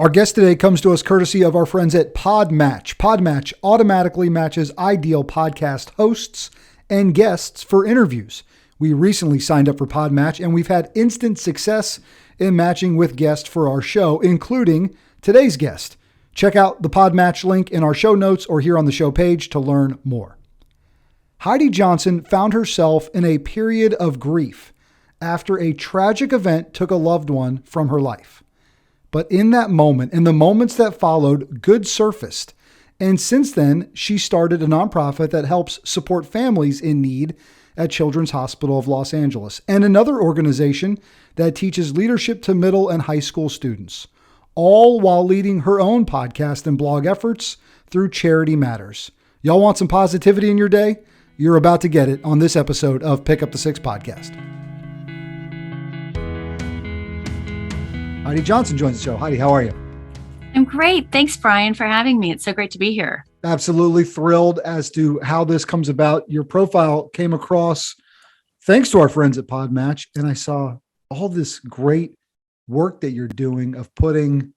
Our guest today comes to us courtesy of our friends at PodMatch. PodMatch automatically matches ideal podcast hosts and guests for interviews. We recently signed up for PodMatch, and we've had instant success in matching with guests for our show, including today's guest. Check out the PodMatch link in our show notes or here on the show page to learn more. Heidi Johnson found herself in a period of grief after a tragic event took a loved one from her life. But in that moment, in the moments that followed, good surfaced. And since then, she started a nonprofit that helps support families in need at Children's Hospital of Los Angeles, and another organization that teaches leadership to middle and high school students, all while leading her own podcast and blog efforts through Charity Matters. Y'all want some positivity in your day? You're about to get it on this episode of Pick Up the Six podcast. Heidi Johnson joins the show. Heidi, how are you? I'm great. Thanks, Brian, for having me. It's so great to be here. Absolutely thrilled as to how this comes about. Your profile came across thanks to our friends at PodMatch, and I saw all this great work that you're doing of putting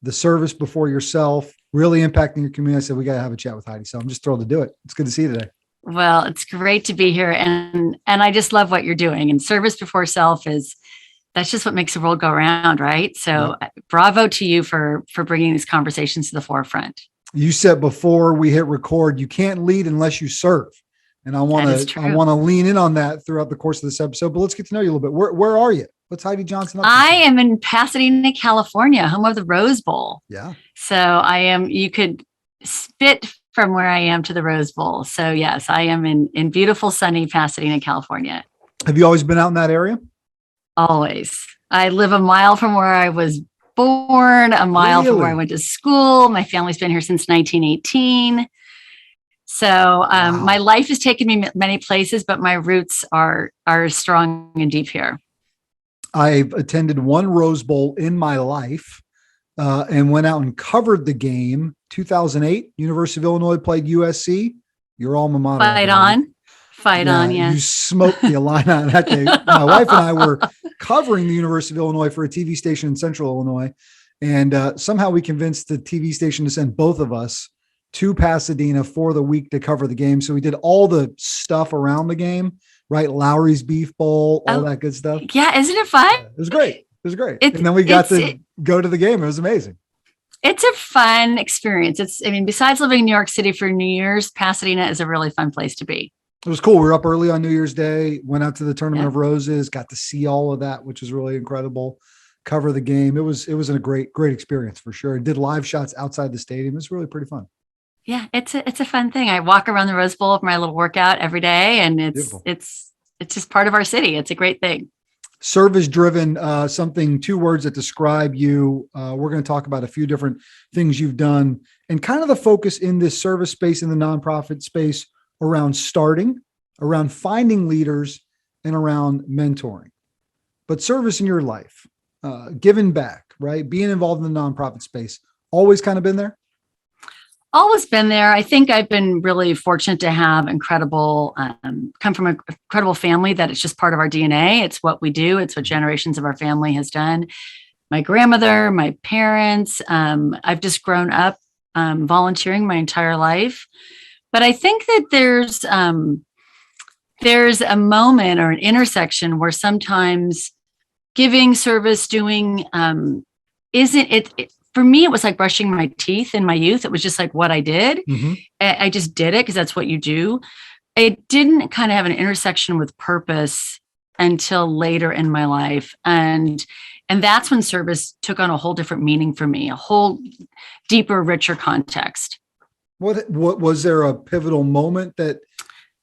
the service before yourself, really impacting your community. I said, we got to have a chat with Heidi. So I'm just thrilled to do it. It's good to see you today. Well, it's great to be here. And I just love what you're doing. And service before self that's just what makes the world go around, right? So Bravo to you for bringing these conversations to the forefront. You said before we hit record, you can't lead unless you serve. And I want to lean in on that throughout the course of this episode, but let's get to know you a little bit. Where are you? What's Heidi Johnson up to? I am in Pasadena, California, home of the Rose Bowl. Yeah. So you could spit from where I am to the Rose Bowl. So yes, I am in beautiful, sunny Pasadena, California. Have you always been out in that area? Always. I live a mile from where I was born, a mile from where I went to school. My family's been here since 1918. So my life has taken me many places, but my roots are strong and deep here. I've attended one Rose Bowl in my life and went out and covered the game. 2008, University of Illinois played USC. Your alma mater. Fight on, yes. You smoked the Illini that day. My wife and I were covering the University of Illinois for a TV station in Central Illinois. And somehow we convinced the TV station to send both of us to Pasadena for the week to cover the game. So we did all the stuff around the game, right? Lowry's Beef Bowl, all that good stuff. Yeah, isn't it fun? It was great. And then we got to go to the game. It was amazing. It's a fun experience. Besides living in New York City for New Year's, Pasadena is a really fun place to be. It was cool. We were up early on New Year's Day, went out to the Tournament of Roses, got to see all of that, which was really incredible. Cover the game. It was a great experience for sure. Did live shots outside the stadium. It was really pretty fun. Yeah, it's a fun thing. I walk around the Rose Bowl for my little workout every day, and it's just part of our city. It's a great thing. Service driven, two words that describe you. We're going to talk about a few different things you've done, and kind of the focus in this service space, in the nonprofit space, around starting, around finding leaders, and around mentoring. But service in your life, giving back, right? Being involved in the nonprofit space, always kind of been there? Always been there. I think I've been really fortunate to have come from an incredible family that it's just part of our DNA. It's what we do. It's what generations of our family has done. My grandmother, my parents, I've just grown up volunteering my entire life. But I think that there's a moment or an intersection where sometimes giving, service, doing isn't it. For me, it was like brushing my teeth in my youth. It was just like what I did. Mm-hmm. I just did it because that's what you do. It didn't kind of have an intersection with purpose until later in my life. And that's when service took on a whole different meaning for me, a whole deeper, richer context. What was there a pivotal moment that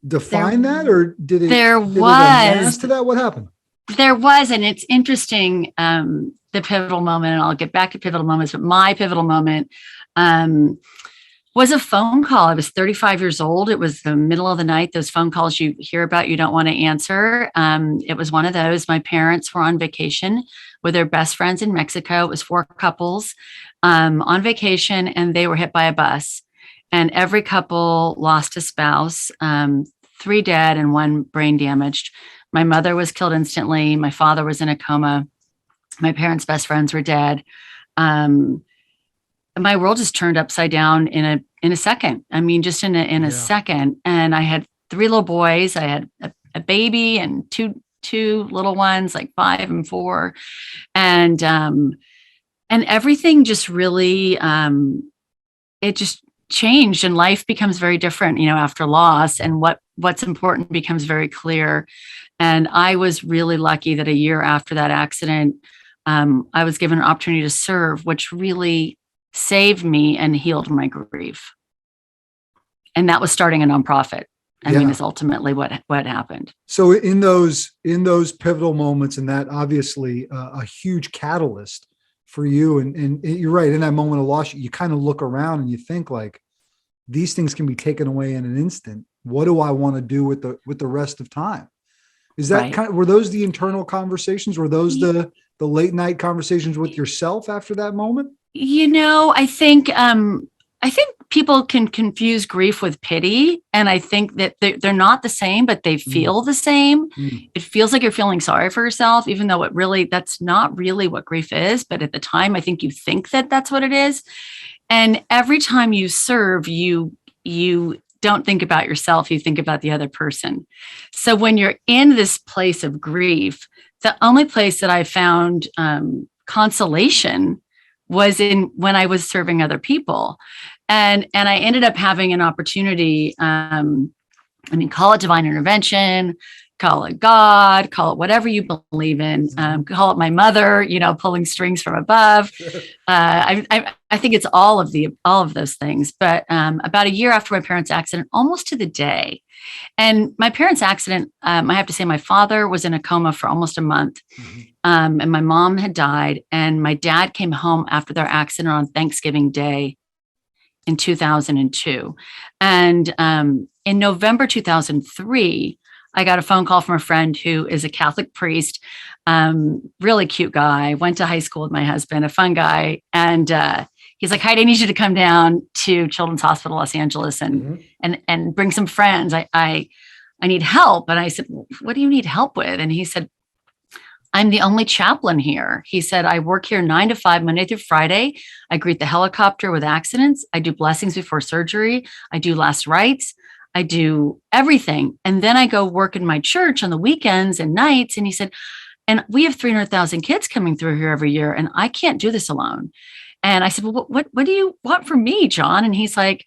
defined that, or did it? There was. Advance to that? What happened? There was, and it's interesting. The pivotal moment, and I'll get back to pivotal moments, but my pivotal moment was a phone call. I was 35 years old. It was the middle of the night. Those phone calls you hear about, you don't want to answer. It was one of those. My parents were on vacation with their best friends in Mexico. It was 4 couples on vacation, and they were hit by a bus. And every couple lost a spouse, 3 dead and 1 brain damaged. My mother was killed instantly. My father was in a coma. My parents' best friends were dead. my world just turned upside down in a second. I mean, just in a second. And I had 3 little boys. I had a baby and two little ones, like 5 and 4. And everything just really, it just changed, and life becomes very different, after loss, and what's important becomes very clear. And I was really lucky that a year after that accident, I was given an opportunity to serve, which really saved me and healed my grief. And that was starting a nonprofit. I mean, is ultimately what happened. So in those pivotal moments, and that obviously a huge catalyst for you. And you're right. In that moment of loss, you kind of look around and you think, like, these things can be taken away in an instant. What do I want to do with the rest of time? Is that right? Were those the internal conversations? Were those the late night conversations with yourself after that moment? I think people can confuse grief with pity. And I think that they're not the same, but they feel the same. It feels like you're feeling sorry for yourself, even though that's not really what grief is. But at the time, I think you think that that's what it is. And every time you serve, you don't think about yourself, you think about the other person. So when you're in this place of grief, the only place that I found consolation was when I was serving other people. And I ended up having an opportunity, call it divine intervention, call it God, call it whatever you believe in, call it my mother, pulling strings from above. I think it's all of those things. But about a year after my parents' accident, almost to the day, and my parents' accident, I have to say my father was in a coma for almost a month. And my mom had died, and my dad came home after their accident on Thanksgiving Day in 2002. And in November 2003, I got a phone call from a friend who is a Catholic priest, really cute guy, went to high school with my husband, a fun guy. And he's like, Heidi, I need you to come down to Children's Hospital, Los Angeles and bring some friends. I need help. And I said, what do you need help with? And he said, I'm the only chaplain here. He said, I work here 9 to 5, Monday through Friday. I greet the helicopter with accidents. I do blessings before surgery. I do last rites. I do everything. And then I go work in my church on the weekends and nights. And he said, and we have 300,000 kids coming through here every year, and I can't do this alone. And I said, well, what do you want from me, John? And he's like,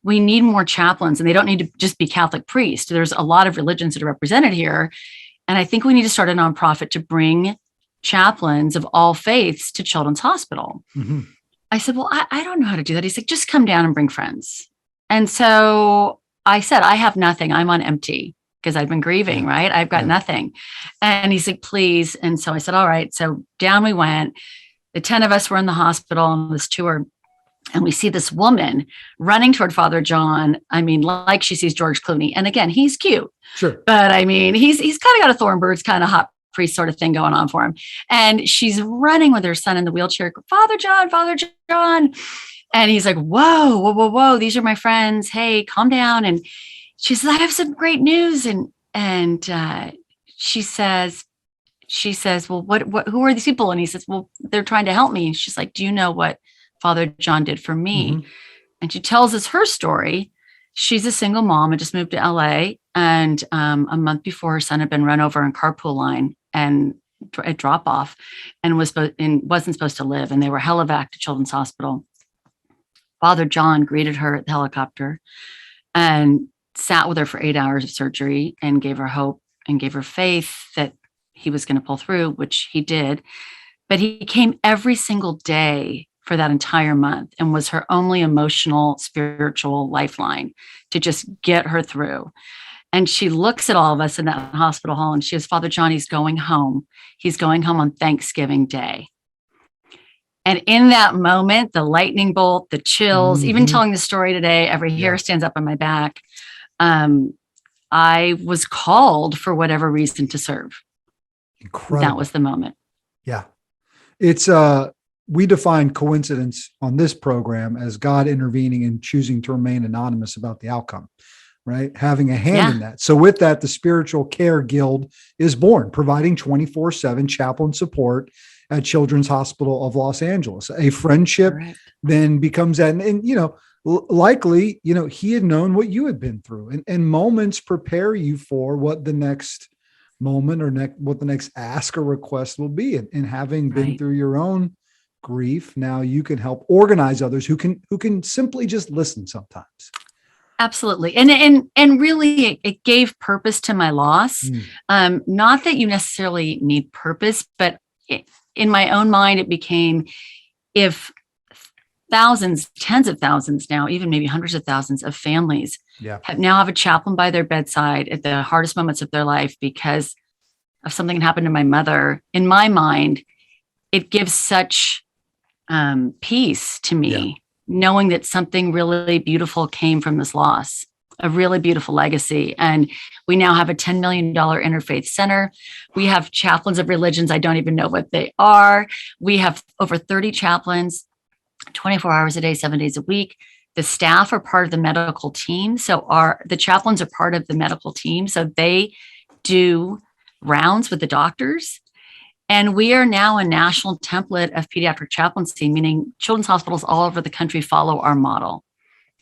we need more chaplains, and they don't need to just be Catholic priests. There's a lot of religions that are represented here. And I think we need to start a nonprofit to bring chaplains of all faiths to Children's Hospital. I said, well, I don't know how to do that. He's like, just come down and bring friends. And so I said, I have nothing. I'm on empty because I've been grieving, right? I've got nothing. And he's like, please. And so I said, all right. So down we went. The 10 of us were in the hospital on this tour. And we see this woman running toward Father John. I mean, like she sees George Clooney. And again, he's cute. Sure. But I mean, he's kind of got a Thornbirds kind of hot priest sort of thing going on for him. And she's running with her son in the wheelchair, Father John, Father John. And he's like, whoa, whoa, whoa, whoa. These are my friends. Hey, calm down. And she says, I have some great news. And she says, well, who are these people? And he says, well, they're trying to help me. And she's like, do you know what Father John did for me? And she tells us her story. She's a single mom and just moved to LA. And a month before, her son had been run over in carpool line and a drop off, and wasn't supposed to live. And they were helivac to Children's Hospital. Father John greeted her at the helicopter and sat with her for 8 hours of surgery and gave her hope and gave her faith that he was going to pull through, which he did. But he came every single day for that entire month and was her only emotional, spiritual lifeline to just get her through. And she looks at all of us in that hospital hall and she says, Father John, he's going home. He's going home on Thanksgiving Day. And in that moment, the lightning bolt, the chills, even telling the story today, every hair stands up on my back. I was called for whatever reason to serve. Incredible. That was the moment. Yeah. It's, we define coincidence on this program as God intervening and choosing to remain anonymous about the outcome, right? Having a hand in that. So with that, the Spiritual Care Guild is born, providing 24/7 chaplain support at Children's Hospital of Los Angeles. A friendship then becomes that. And likely, he had known what you had been through, and moments prepare you for what the next moment or what the next ask or request will be. And having been through your own grief, now you can help organize others who can simply just listen sometimes. Absolutely. And really it gave purpose to my loss. Not that you necessarily need purpose, but in my own mind, it became, if thousands, tens of thousands now, even maybe hundreds of thousands of families have a chaplain by their bedside at the hardest moments of their life because of something that happened to my mother. In my mind, it gives such peace to me, knowing that something really beautiful came from this loss, a really beautiful legacy. And we now have a $10 million interfaith center. We have chaplains of religions. I don't even know what they are. We have over 30 chaplains, 24 hours a day, 7 days a week. The staff are part of the medical team. So the chaplains are part of the medical team. So they do rounds with the doctors. And we are now a national template of pediatric chaplaincy, meaning children's hospitals all over the country follow our model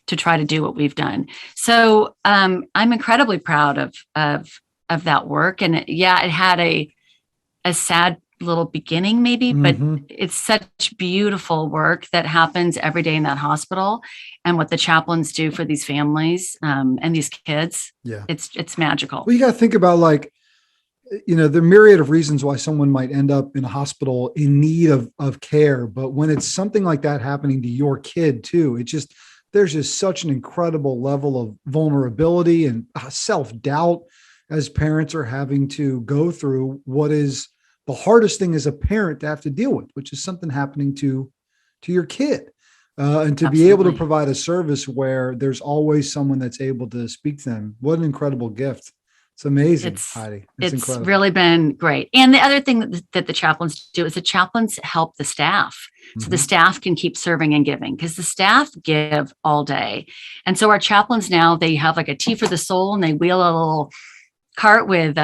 to try to do what we've done. So I'm incredibly proud of that work. And it had a sad little beginning maybe, but it's such beautiful work that happens every day in that hospital, and what the chaplains do for these families and these kids. It's magical. Well, you got to think about the myriad of reasons why someone might end up in a hospital in need of care. But when it's something like that happening to your kid too, there's just such an incredible level of vulnerability and self-doubt as parents are having to go through what is the hardest thing as a parent to have to deal with, which is something happening to your kid. And to be able to provide a service where there's always someone that's able to speak to them. What an incredible gift. It's amazing, Heidi. It's incredible. Really been great. And the other thing that the chaplains do is the chaplains help the staff. So the staff can keep serving and giving, because the staff give all day. And so our chaplains now, they have like a tea for the soul, and they wheel a little cart with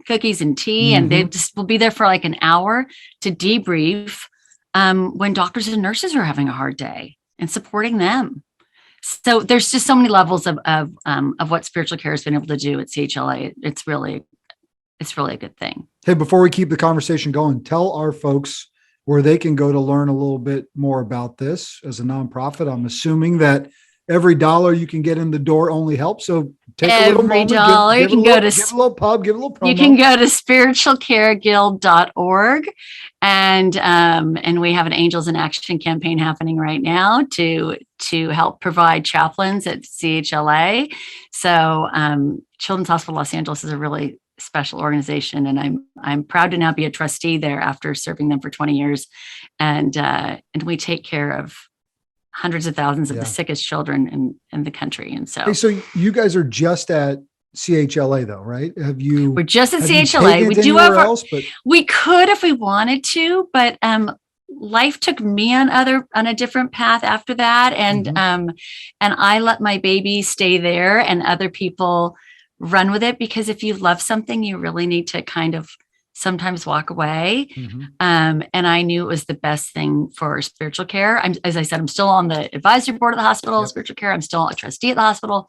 cookies and tea, and they just will be there for like an hour to debrief when doctors and nurses are having a hard day and supporting them. So there's just so many levels of what spiritual care has been able to do at CHLA. It's really a good thing. Hey, before we keep the conversation going, tell our folks where they can go to learn a little bit more about this as a nonprofit. I'm assuming that every dollar you can get in the door only helps. So take a little moment. Every dollar you can go to, give a little pub, give a little promo. You can go to spiritualcareguild.org. And we have an Angels in Action campaign happening right now to help provide chaplains at CHLA. So Children's Hospital Los Angeles is a really special organization, and I'm proud to now be a trustee there after serving them for 20 years. And we take care of hundreds of thousands of the sickest children in the country. And so, so you guys are just at CHLA though, right? We're just at CHLA. We do have we could if we wanted to, but life took me on a different path after that. And I let my baby stay there and other people run with it, because if you love something, you really need to kind of sometimes walk away. And I knew it was the best thing for spiritual care. As I said, I'm still on the advisory board of the hospital, spiritual care. I'm still a trustee at the hospital.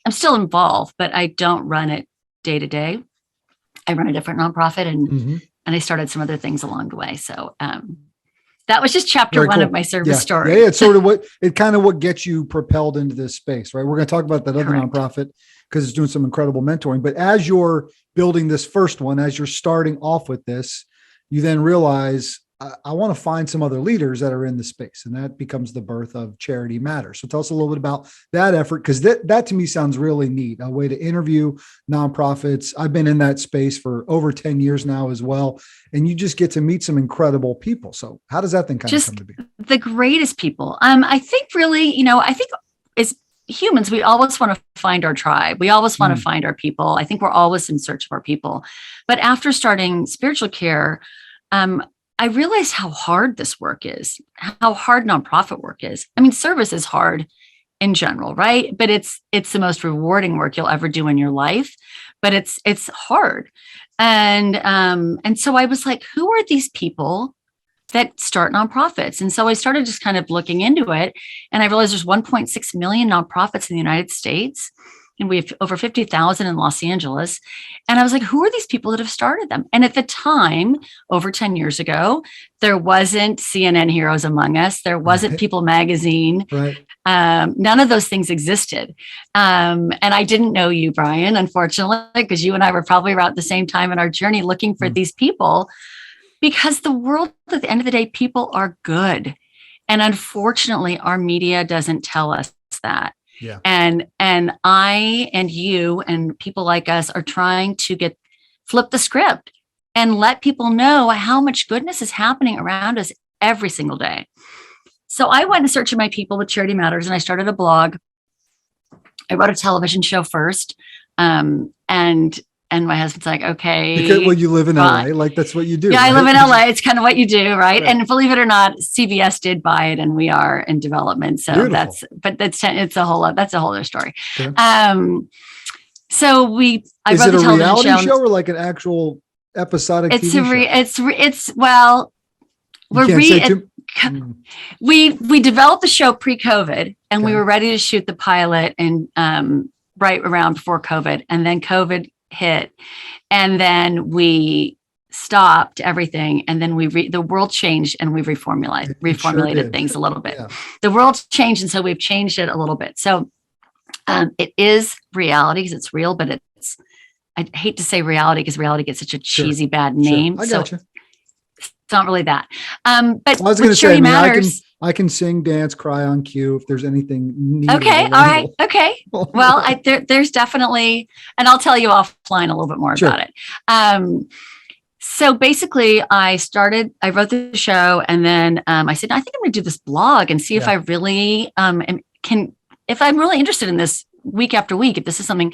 I'm still involved, but I don't run it day to day. I run a different nonprofit, and I started some other things along the way. So that was just chapter one of my service story. Yeah, it's sort of what gets you propelled into this space, right? We're going to talk about that other nonprofit because it's doing some incredible mentoring. But as you're building this first one, as you're starting off with this, you then realize, I want to find some other leaders that are in the space. And that becomes the birth of Charity Matters. So tell us a little bit about that effort, because that to me sounds really neat. A way to interview nonprofits. I've been in that space for over 10 years now as well. And you just get to meet some incredible people. So how does that thing kind of come to be? The greatest people. I think really, as humans, we always want to find our tribe. We always want to find our people. I think we're always in search of our people. But after starting spiritual care, I realized how hard this work is, how hard nonprofit work is. I mean, service is hard in general, right? But it's the most rewarding work you'll ever do in your life. But it's hard, and so I was like, who are these people that start nonprofits. And so I started just kind of looking into it. And I realized there's 1.6 million nonprofits in the United States. And we have over 50,000 in Los Angeles. And I was like, who are these people that have started them? And at the time, over 10 years ago, there wasn't CNN Heroes Among Us. There wasn't People Magazine. Right. None of those things existed. And I didn't know you, Brian, unfortunately, because you and I were probably around the same time in our journey looking for these people, because the world, at the end of the day, people are good. And unfortunately, our media doesn't tell us that. Yeah. And I and you and people like us are trying to flip the script and let people know how much goodness is happening around us every single day. So I went and searched my people with Charity Matters, and I started a blog. I wrote a television show first. And my husband's like, okay. Because, well, you live in LA, like that's what you do. Yeah, right? I live in LA. It's kind of what you do, right? And believe it or not, CBS did buy it, and we are in development. So Beautiful. that's a whole other story. Okay. So I is wrote it the a television reality show or like an actual episodic TV show? We developed the show pre-COVID, and we Okay. were ready to shoot the pilot and right around before COVID, and then COVID hit, and then we stopped everything, and then the world changed, and we reformulated things a little bit. Yeah. The world changed, and so we've changed it a little bit. So it is reality because it's real, but I hate to say reality because reality gets such a cheesy bad name. Sure. I got you. It's not really that. But I was going to say, Charity Matters. I can sing, dance, cry on cue if there's anything needed. Okay. All right. Okay. Well, there's definitely, and I'll tell you offline a little bit more about it. So basically I wrote the show, and then I said, I think I'm going to do this blog and see if I really if I'm really interested in this week after week, if this is something.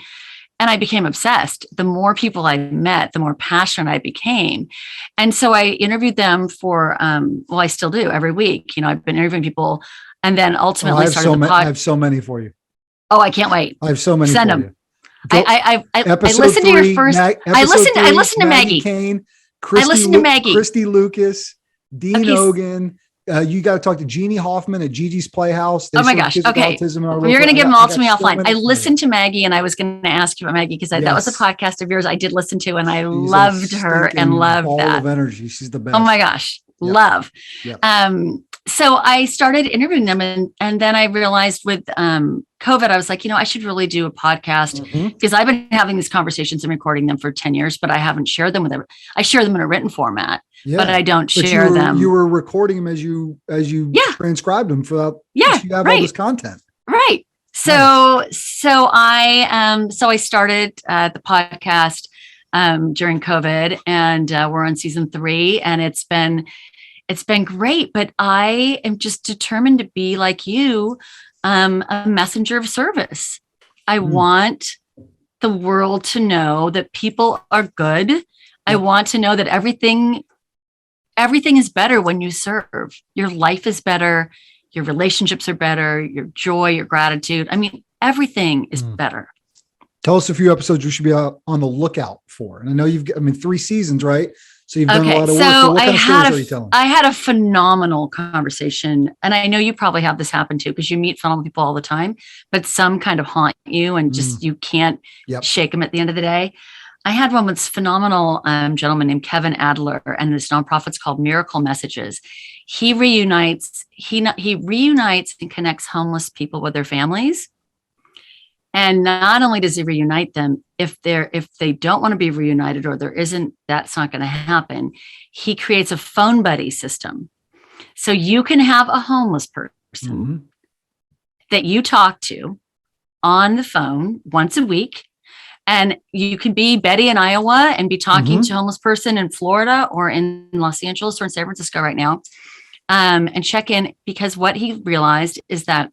And I became obsessed. The more people I met, the more passionate I became. And so I interviewed them for, I still do every week. I've been interviewing people, and then ultimately started the pod. I have so many for you. Oh, I can't wait. I have so many. Send for them. You. I listened to your first. I listened to Maggie Kane, I listened to Maggie. Christy Lucas, Dean Ogan. You got to talk to Jeannie Hoffman at Gigi's Playhouse. Oh my gosh. Okay. You're going to give them all to me offline. I listened to Maggie, and I was going to ask you about Maggie because that was a podcast of yours I did listen to, and I loved her and loved that. Of energy. She's the best. Oh my gosh. Yep. Love. Yep. So I started interviewing them, and then I realized with COVID, I was like, I should really do a podcast because I've been having these conversations and recording them for 10 years, but I haven't shared them with everyone. I share them in a written format. Yeah. But I don't share them. You were recording them as you transcribed them for that. Yeah, you have all this content. Right. So I started the podcast during COVID, and we're on season 3, and it's been great. But I am just determined to be like you, a messenger of service. I want the world to know that people are good. I want to know that everything is better when you serve. Your life is better. Your relationships are better. Your joy, your gratitude. I mean, everything is better. Tell us a few episodes you should be on the lookout for. And I know 3 seasons, right? So you've done a lot of work. So what kind of stories are you telling? I had a phenomenal conversation. And I know you probably have this happen too, because you meet phenomenal people all the time, but some kind of haunt you and just, you can't shake them at the end of the day. I had one with this phenomenal gentleman named Kevin Adler, and this nonprofit's called Miracle Messages. He reunites and connects homeless people with their families. And not only does he reunite them, if they don't want to be reunited or that's not going to happen, he creates a phone buddy system. So you can have a homeless person that you talk to on the phone once a week. And you can be Betty in Iowa and be talking to a homeless person in Florida or in Los Angeles or in San Francisco right now, and check in, because what he realized is that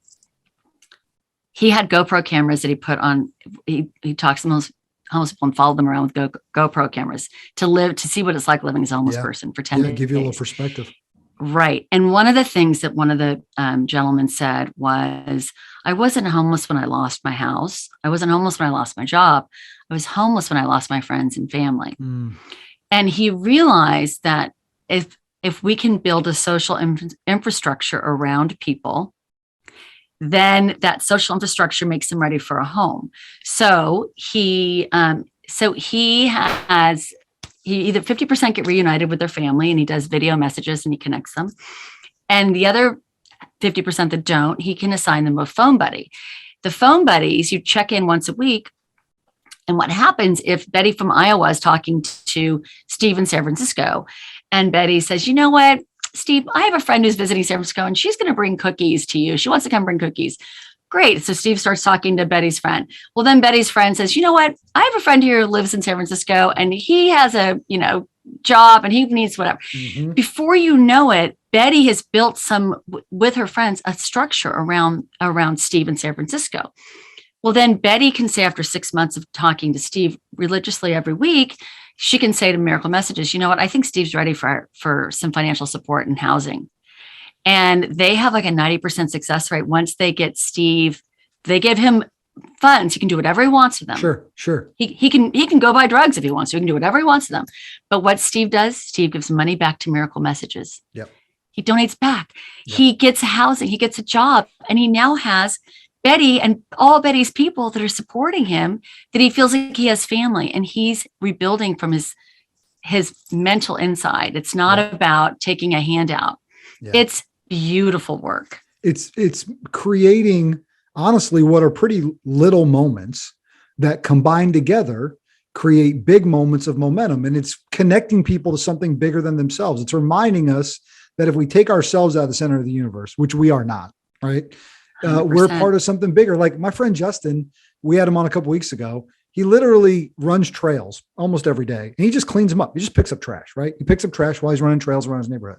he had GoPro cameras that he put on. He talks to homeless people and followed them around with GoPro cameras to see what it's like living as a homeless person for 10 days. Give you a little perspective. Right. And one of the things that one of the gentlemen said was, I wasn't homeless when I lost my house. I wasn't homeless when I lost my job. I was homeless when I lost my friends and family. And he realized that if if we can build a social infrastructure around people, then that social infrastructure makes them ready for a home. So he either 50% get reunited with their family, and he does video messages and he connects them. And the other 50% that don't, he can assign them a phone buddy. The phone buddies, you check in once a week. And what happens if Betty from Iowa is talking to Steve in San Francisco, and Betty says, you know what, Steve, I have a friend who's visiting San Francisco and she's going to bring cookies to you. She wants to come bring cookies. Great. So Steve starts talking to Betty's friend. Well, then Betty's friend says, you know what, I have a friend here who lives in San Francisco and he has a, job and he needs whatever. Mm-hmm. Before you know it, Betty has built with her friends, a structure around Steve in San Francisco. Well, then Betty can say, after 6 months of talking to Steve religiously every week, she can say to Miracle Messages, you know what, I think Steve's ready for some financial support and housing. And they have like a 90% success rate. Once they get Steve, they give him funds. He can do whatever he wants with them. Sure. He can go buy drugs if he wants to. He can do whatever he wants with them. But what Steve does, Steve gives money back to Miracle Messages. Yep. He donates back. Yep. He gets housing. He gets a job. And he now has Betty and all Betty's people that are supporting him, that he feels like he has family, and he's rebuilding from his mental inside. It's not about taking a handout. Yeah. It's beautiful work. It's creating, honestly, what are pretty little moments that combine together create big moments of momentum. And it's connecting people to something bigger than themselves. It's reminding us that if we take ourselves out of the center of the universe, which we are not, right? We're part of something bigger. Like my friend Justin, we had him on a couple weeks ago. He literally runs trails almost every day, and he just cleans them up. He just picks up trash, right? He picks up trash while he's running trails around his neighborhood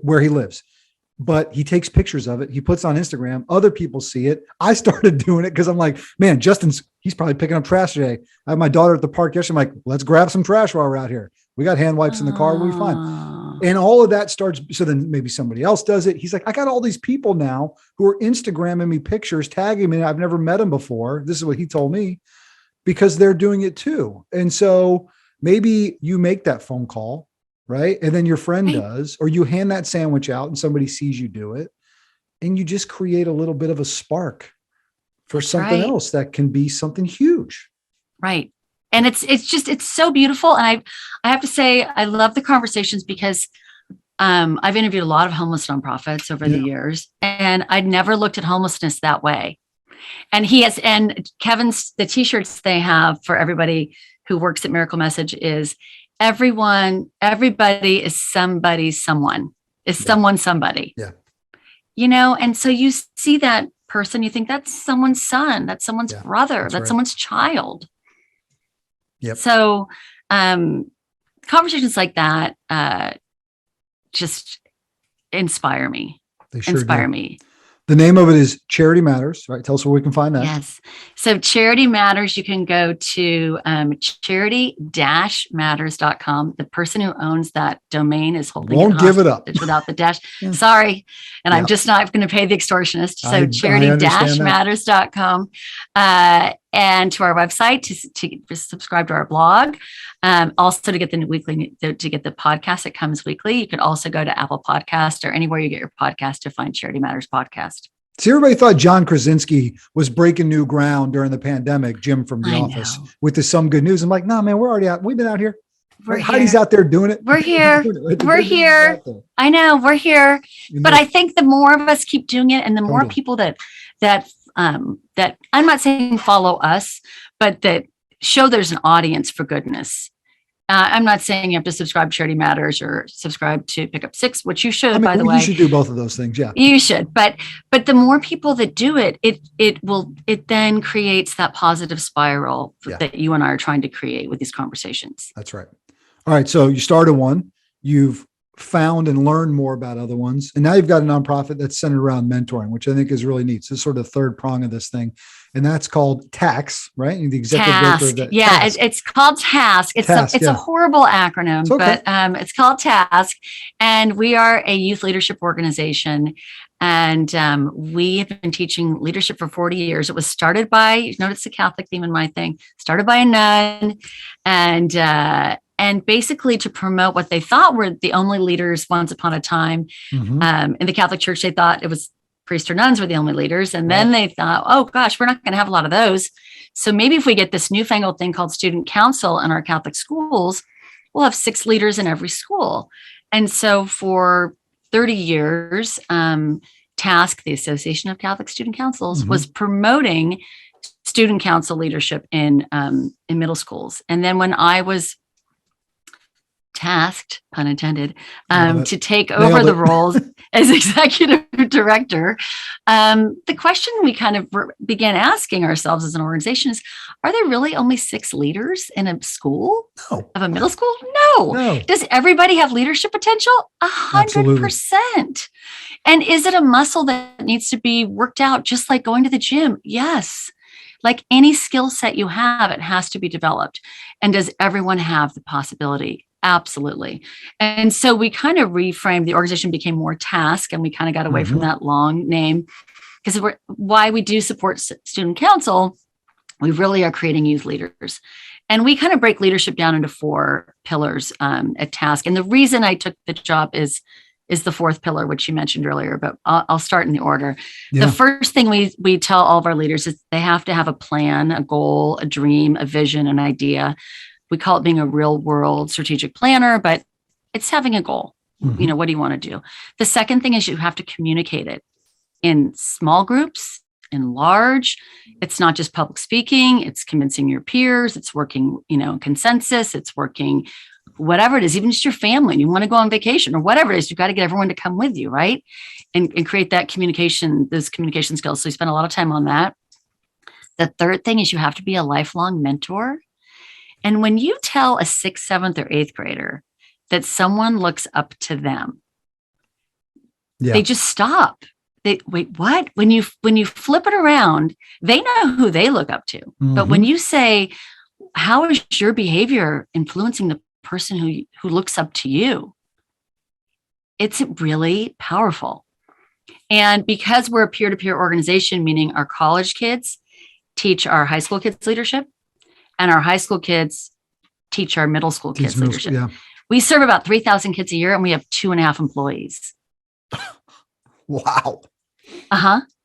where he lives. But he takes pictures of it. He puts on Instagram. Other people see it. I started doing it because I'm like, man, he's probably picking up trash today. I have my daughter at the park yesterday. I'm like, let's grab some trash while we're out here. We got hand wipes in the car. We'll be fine. And all of that starts. So then maybe somebody else does it. He's like, I got all these people now who are Instagramming me pictures, tagging me. I've never met them before. This is what he told me, because they're doing it too. And so maybe you make that phone call, right? And then your friend does, or you hand that sandwich out and somebody sees you do it, and you just create a little bit of a spark for something else that can be something huge. Right. And it's so beautiful. And I have to say, I love the conversations because I've interviewed a lot of homeless nonprofits over the years, and I'd never looked at homelessness that way. And Kevin's, the t-shirts they have for everybody who works at Miracle Message is everybody is somebody's someone, is someone, somebody. Yeah. And so you see that person, you think that's someone's son, that's someone's brother, that's someone's child. Yep. So conversations like that just inspire me. They sure do. Me. The name of it is Charity Matters, right? Tell us where we can find that. Yes. So Charity Matters, you can go to charity-matters.com. The person who owns that domain is holding Won't give it up without the dash. Sorry. And I'm just not going to pay the extortionist. So charity-matters.com. And to our website to subscribe to our blog. Also to get the podcast that comes weekly. You can also go to Apple Podcast or anywhere you get your podcast to find Charity Matters podcast. See, everybody thought John Krasinski was breaking new ground during the pandemic, Jim from The Office, with the Some Good News. I'm like, no, man, we're already out. We've been out here. Heidi's out there doing it. We're here. We're here. I know we're here. But I think the more of us keep doing it, and the more people that I'm not saying follow us, but that show there's an audience for goodness. I'm not saying you have to subscribe to Charity Matters or subscribe to Pick Up Six, which you should, by the way. You should do both of those things. Yeah, you should. But the more people that do it, it then creates that positive spiral that you and I are trying to create with these conversations. That's right. All right. So you started one, you've found and learned more about other ones. And now you've got a nonprofit that's centered around mentoring, which I think is really neat. So it's sort of the third prong of this thing. And that's called TASK, right? You're the executive director of that. Yeah, it's called TASK. It's a horrible acronym, but it's called TASK. And we are a youth leadership organization. And we have been teaching leadership for 40 years. It was started by, notice the Catholic theme in my thing, started by a nun. And and basically to promote what they thought were the only leaders once upon a time. In the Catholic Church, they thought it was priests or nuns were the only leaders. And then they thought, oh gosh, we're not going to have a lot of those. So maybe if we get this newfangled thing called student council in our Catholic schools, we'll have 6 leaders in every school. And so for 30 years, TASC, the Association of Catholic Student Councils, was promoting student council leadership in middle schools. And then when I was tasked, pun intended, to take over the roles as executive director, the question we kind of began asking ourselves as an organization is, are there really only 6 leaders in a school? No. Of a middle school? No. Does everybody have leadership potential? 100%. And is it a muscle that needs to be worked out just like going to the gym? Yes. Like any skill set you have, it has to be developed. And does everyone have the possibility? Absolutely. And so we kind of reframed, the organization became more TASC, and we kind of got away from that long name, because why we do support student council, we really are creating youth leaders. And we kind of break leadership down into 4 pillars at TASC. And the reason I took the job is the 4th pillar, which you mentioned earlier, but I'll start in the order. Yeah. The first thing we tell all of our leaders is they have to have a plan, a goal, a dream, a vision, an idea. We call it being a real world strategic planner, but it's having a goal. You know, what do you want to do? The second thing is you have to communicate it in small groups, in large. It's not just public speaking, it's convincing your peers, it's working, consensus, it's working whatever it is, even just your family, and you want to go on vacation or whatever it is, you've got to get everyone to come with you, right? And create that communication, those communication skills. So we spend a lot of time on that. The third thing is you have to be a lifelong mentor. And when you tell a 6th, 7th, or 8th grader that someone looks up to them, they just stop. Wait, what? When you flip it around, they know who they look up to. But when you say, how is your behavior influencing the person who looks up to you? It's really powerful. And because we're a peer-to-peer organization, meaning our college kids teach our high school kids leadership, and our high school kids teach our middle school kids leadership. We serve about 3,000 kids a year, and we have 2.5 employees. Wow.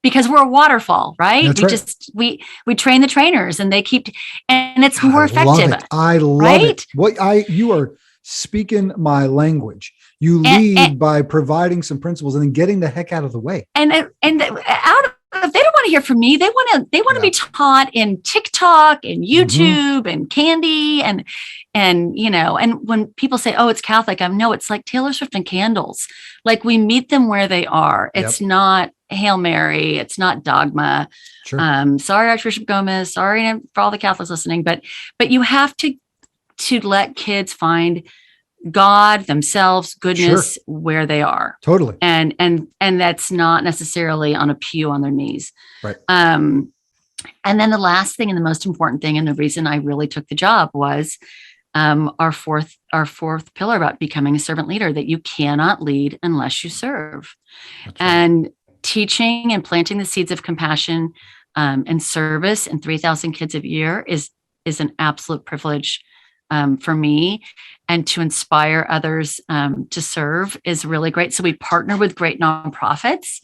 Because we're a waterfall, right? That's we train the trainers, and they keep, and it's more effective. I love it. You are speaking my language. You lead by providing some principles and then getting the heck out of the way. And if they don't want to hear from me, they want to be taught in TikTok and YouTube and Candy and when people say, oh, it's Catholic, no, it's like Taylor Swift and candles. Like, we meet them where they are. It's not Hail Mary. It's not dogma. Sure. Sorry, Archbishop Gomez. Sorry for all the Catholics listening, but you have to let kids find God, themselves, goodness, where they are. Totally. And that's not necessarily on a pew on their knees. Right. And then the last thing and the most important thing, and the reason I really took the job, was our fourth pillar about becoming a servant leader, that you cannot lead unless you serve. That's right. And teaching and planting the seeds of compassion and service in 3,000 kids a year is an absolute privilege for me, and to inspire others to serve is really great. So we partner with great nonprofits,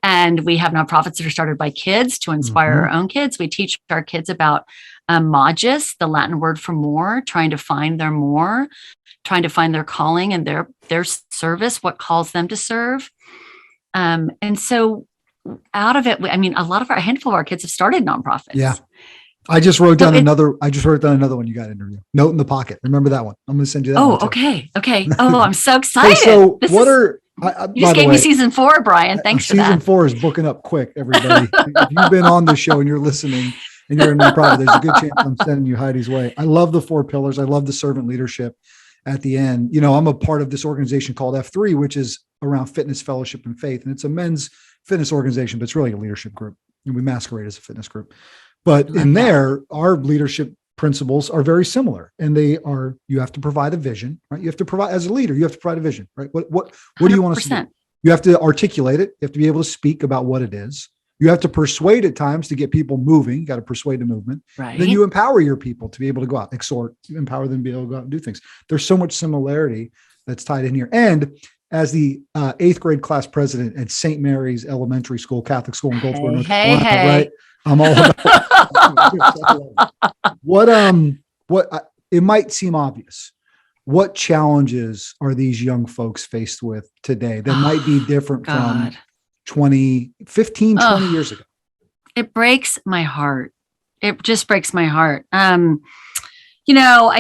and we have nonprofits that are started by kids to inspire our own kids. We teach our kids about magis, the Latin word for more, trying to find their more, trying to find their calling and their service, what calls them to serve. And so out of it, a handful of our kids have started nonprofits. Yeah. I just wrote down another one you got interview. Note in the pocket. Remember that one. I'm going to send you that one. Oh, okay. Oh, I'm so excited. So you just gave me season 4, Brian. Thanks for that. Season 4 is booking up quick, everybody. If you've been on the show and you're listening and you're a nonprofit, there's a good chance I'm sending you Heidi's way. I love the 4 pillars. I love the servant leadership at the end. I'm a part of this organization called F3, which is around fitness, fellowship, and faith. And it's a men's fitness organization, but it's really a leadership group. And we masquerade as a fitness group. But in there, our leadership principles are very similar, and you have to provide a vision, right? You have to provide, as a leader, you have to provide a vision, right? What do you want us to do? You have to articulate it. You have to be able to speak about what it is. You You have to persuade at times to get people moving. You got to persuade the movement. Right. Then you empower your people to be able to go out, exhort, empower them to be able to go out and do things. There's so much similarity that's tied in here. And as the 8th grade class president at St. Mary's Elementary School, Catholic School in Goldsboro, North Carolina, right? I'm all about it might seem obvious. What challenges are these young folks faced with today that might be different from 20 years ago? It breaks my heart. It just breaks my heart. I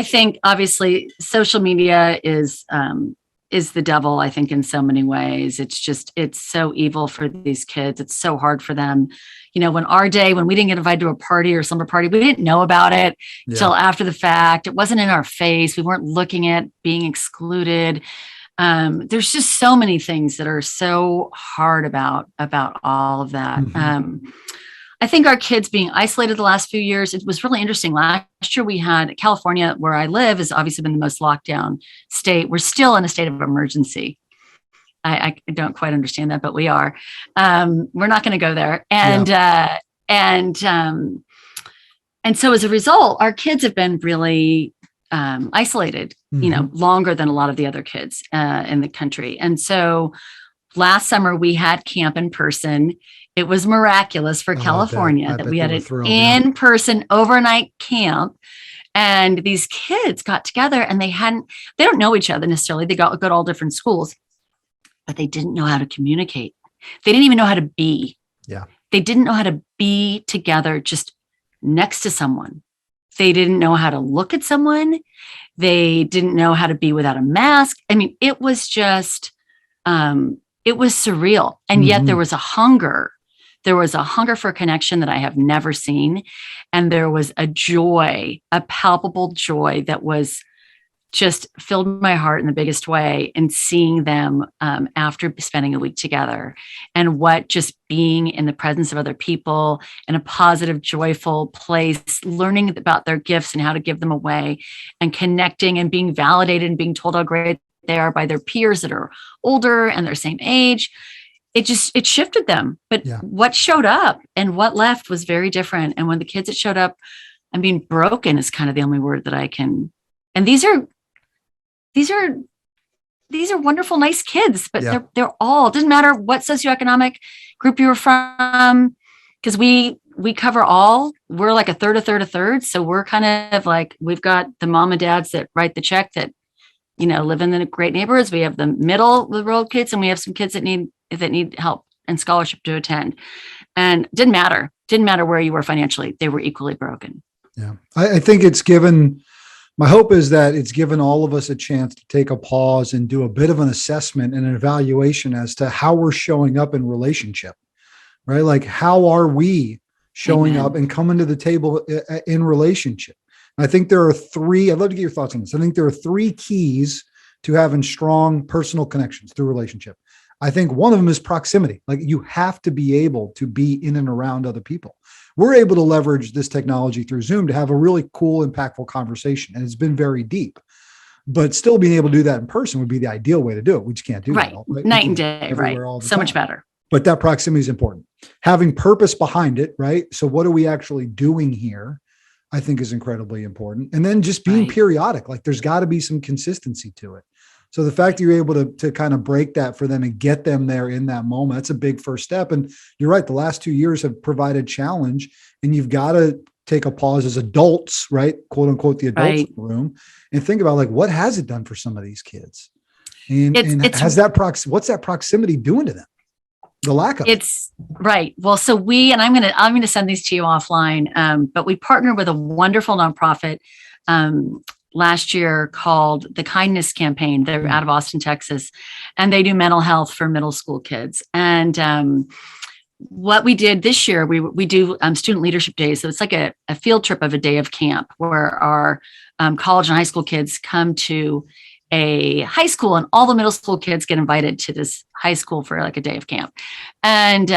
think obviously social media is the devil, I think, in so many ways. It's so evil for these kids. It's so hard for them. When we didn't get invited to a party or summer party, we didn't know about it until after the fact. It wasn't in our face. We weren't looking at being excluded. There's just so many things that are so hard about all of that. Mm-hmm. I think our kids being isolated the last few years, it was really interesting. Last year we had California, where I live, has obviously been the most locked down state. We're still in a state of emergency. I don't quite understand that, but we are. We're not going to go there. And so as a result, our kids have been really isolated, longer than a lot of the other kids in the country. And so last summer we had camp in person. It was miraculous for California that we had an in-person overnight camp, and these kids got together and they don't know each other necessarily. They go to all different schools, but they didn't know how to communicate. They didn't even know how to be. Yeah. They didn't know how to be together just next to someone. They didn't know how to look at someone. They didn't know how to be without a mask. I mean, it was just, it was surreal. And yet there was a hunger. There was a hunger for connection that I have never seen. And there was a joy, a palpable joy that was just filled my heart in the biggest way in seeing them after spending a week together, and what just being in the presence of other people in a positive, joyful place, learning about their gifts and how to give them away, and connecting and being validated and being told how great they are by their peers that are older and their same age. It shifted them. But what showed up and what left was very different. And when the kids that showed up, I mean, broken is kind of the only word that I can. And these are wonderful, nice kids, but they're all, it doesn't matter what socioeconomic group you were from, because we cover all. We're like a third. So we're kind of like, we've got the mom and dads that write the check that, live in the great neighborhoods. We have the middle of the road kids, and we have some kids that need help and scholarship to attend. And didn't matter where you were financially. They were equally broken. Yeah. I think my hope is that it's given all of us a chance to take a pause and do a bit of an assessment and an evaluation as to how we're showing up in relationship, right? Like, how are we showing up and coming to the table in relationship? I think there are three, I'd love to get your thoughts on this. I think there are three keys to having strong personal connections through relationship. I think one of them is proximity. Like, you have to be able to be in and around other people. We're able to leverage this technology through Zoom to have a really cool, impactful conversation. And it's been very deep, but still being able to do that in person would be the ideal way to do it. We just can't do that. Right. Night and day. Right. So much better. But that proximity is important. Having purpose behind it, right? So what are we actually doing here? I think is incredibly important. And then just being periodic, like there's got to be some consistency to it. So the fact that you're able to kind of break that for them and get them there in that moment, that's a big first step. And you're right. The last 2 years have provided challenge, and you've got to take a pause as adults, right? Quote unquote, the adults in the room, and think about, like, what has it done for some of these kids? And what's that proximity doing to them? The lack of it's right. Well, so I'm going to send these to you offline. But we partnered with a wonderful nonprofit last year called the Kindness Campaign. They're out of Austin, Texas, and they do mental health for middle school kids. And what we did this year, we do student leadership days. So it's like a field trip of a day of camp where our college and high school kids come to a high school, and all the middle school kids get invited to this high school for like a day of camp. And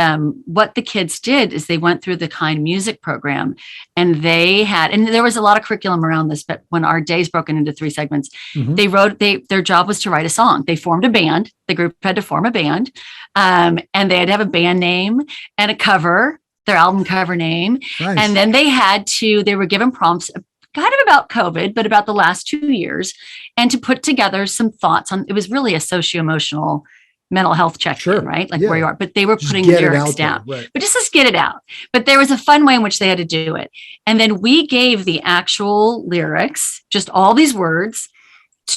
what the kids did is they went through the Kind music program, and there was a lot of curriculum around this, but when our days broken into 3 segments, their job was to write a song. They formed a band. The group had to form a band, and they had to have a band name and a cover their album cover name. Nice. And then they were given prompts kind of about COVID, but about the last 2 years, and to put together some thoughts on, it was really a socio-emotional mental health check-in, right? Like where you are, but they were putting lyrics down, right. but just let's get it out. But there was a fun way in which they had to do it. And then we gave the actual lyrics, just all these words,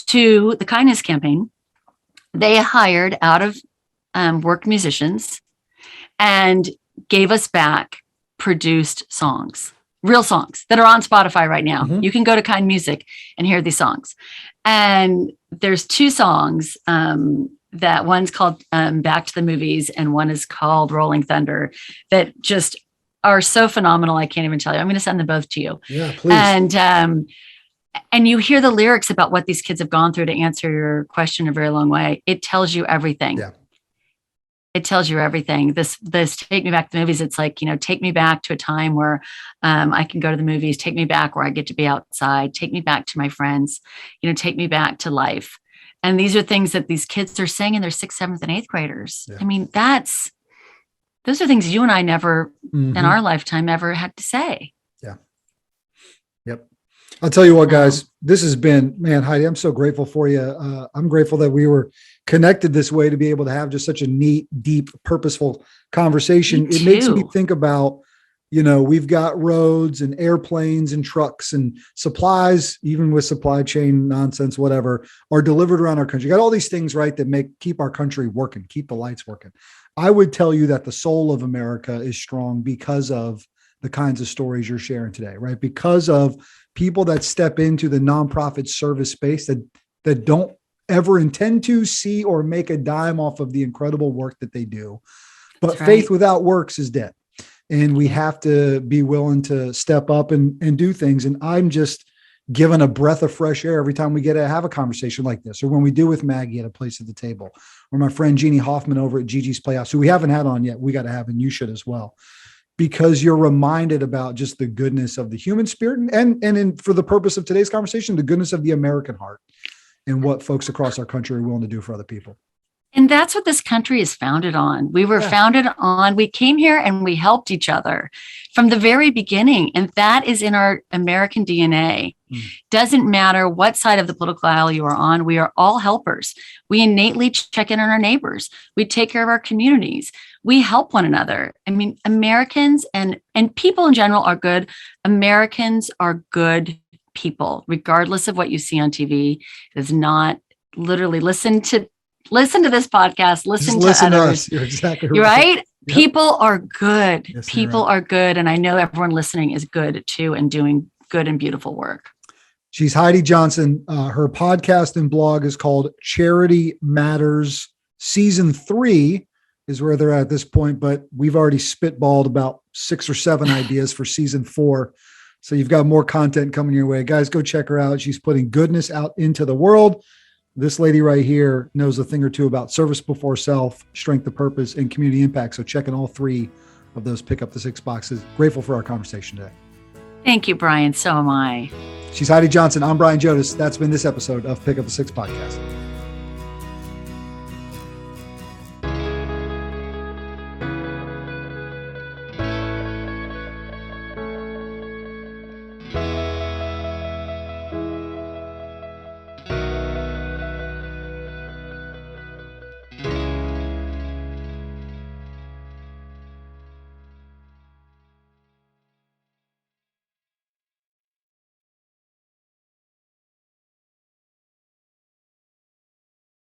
to the kindness campaign. They hired out of work musicians and gave us back produced songs, real songs that are on Spotify right now. Mm-hmm. You can go to Kind Music and hear these songs. And there's 2 songs that one's called Back to the Movies and one is called Rolling Thunder that just are so phenomenal. I can't even tell you. I'm going to send them both to you. Yeah, please. And you hear the lyrics about what these kids have gone through. To answer your question in a very long way, it tells you everything. Yeah. It tells you everything. This Take Me Back to the Movies. It's like, take me back to a time where I can go to the movies. Take me back where I get to be outside. Take me back to my friends. Take me back to life. And these are things that these kids are saying in their 6th, 7th, and 8th graders. Yeah. I mean, those are things you and I never in our lifetime ever had to say. Yeah. Yep. I'll tell you what, guys, this has been, man, Heidi, I'm so grateful for you. I'm grateful that we were connected this way to be able to have just such a neat, deep, purposeful conversation. It makes me think about, we've got roads and airplanes and trucks and supplies, even with supply chain nonsense, whatever, are delivered around our country. You got all these things, right, that keep our country working, keep the lights working. I would tell you that the soul of America is strong because of the kinds of stories you're sharing today, right? Because of people that step into the nonprofit service space that don't ever intend to see or make a dime off of the incredible work that they do. But faith without works is dead. And we have to be willing to step up and do things. And I'm just given a breath of fresh air every time we get to have a conversation like this, or when we do with Maggie at A Place at the Table, or my friend Jeannie Hoffman over at Gigi's Playhouse, who we haven't had on yet. We got to have, and you should as well, because you're reminded about just the goodness of the human spirit and for the purpose of today's conversation, the goodness of the American heart and what folks across our country are willing to do for other people. And that's what this country is founded on. We were founded on, we came here and we helped each other from the very beginning. And that is in our American DNA. Doesn't matter what side of the political aisle you are on. We are all helpers. We innately check in on our neighbors. We take care of our communities. We help one another. I mean, Americans and people in general are good. Americans are good people, regardless of what you see on TV. It is not literally listen to this podcast, listen to others. You're exactly right. You're right. Yep. People are good. Yes, people are good. And I know everyone listening is good too and doing good and beautiful work. She's Heidi Johnson. Her podcast and blog is called Charity Matters. Season 3 is where they're at this point, but we've already spitballed about 6 or 7 ideas for season 4. So you've got more content coming your way. Guys, go check her out. She's putting goodness out into the world. This lady right here knows a thing or two about service before self, strength of purpose, and community impact. So checking all 3 of those pick up the 6 boxes. Grateful for our conversation today. Thank you, Brian. So am I. She's Heidi Johnson. I'm Brian Jodas. That's been this episode of Pick Up the 6 podcast.